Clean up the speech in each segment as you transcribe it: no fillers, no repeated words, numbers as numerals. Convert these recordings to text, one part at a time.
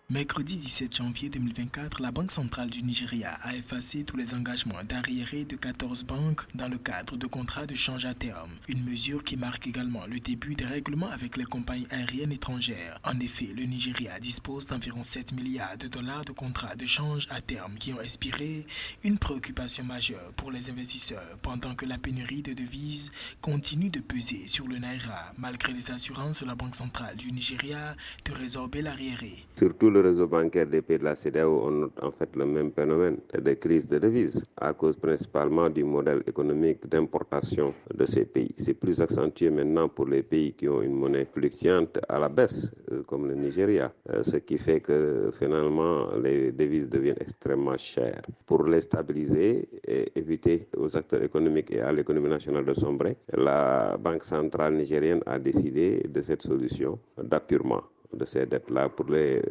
Mercredi 17 janvier 2024, la Banque centrale du Nigeria a effacé tous les engagements d'arriérés de 14 banques dans le cadre de contrats de change à terme, une mesure qui marque également le début des règlements avec les compagnies aériennes étrangères. En effet, le Nigeria dispose d'environ 7 milliards de dollars de contrats de change à terme qui ont inspiré une préoccupation majeure pour les investisseurs pendant que la pénurie de devises continue de peser sur le Naira malgré les assurances de la Banque centrale du Nigeria de résorber l'arriéré. Surtout le réseau bancaire des pays de la CEDEAO, on note en fait le même phénomène de crise de devises à cause principalement du modèle économique d'importation de ces pays. C'est plus accentué maintenant pour les pays qui ont une monnaie fluctuante à la baisse, comme le Nigeria, ce qui fait que finalement les devises deviennent extrêmement chères. Pour les stabiliser et éviter aux acteurs économiques et à l'économie nationale de sombrer, la Banque centrale nigérienne a décidé de cette solution d'appurement de ces dettes-là pour les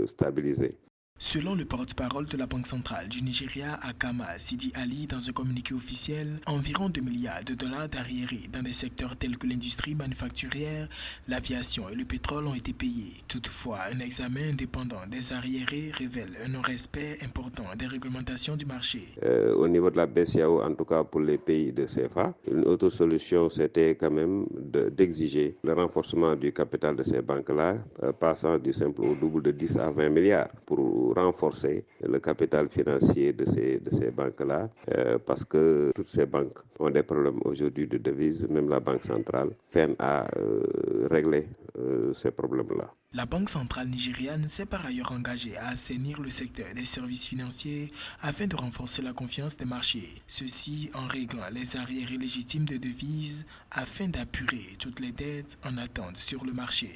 stabiliser. Selon le porte-parole de la Banque centrale du Nigeria, Akama Sidi Ali, dans un communiqué officiel, environ 2 milliards de dollars d'arriérés dans des secteurs tels que l'industrie manufacturière, l'aviation et le pétrole ont été payés. Toutefois, un examen indépendant des arriérés révèle un non-respect important des réglementations du marché. Au niveau de la BCEAO, en tout cas pour les pays de CFA, une autre solution, c'était quand même d'exiger le renforcement du capital de ces banques-là, passant du simple au double de 10 à 20 milliards pour renforcer le capital financier de ces banques-là, parce que toutes ces banques ont des problèmes aujourd'hui de devises, même la Banque centrale peine à régler ces problèmes-là. La Banque centrale nigériane s'est par ailleurs engagée à assainir le secteur des services financiers afin de renforcer la confiance des marchés. Ceci en réglant les arriérés légitimes de devises afin d'apurer toutes les dettes en attente sur le marché.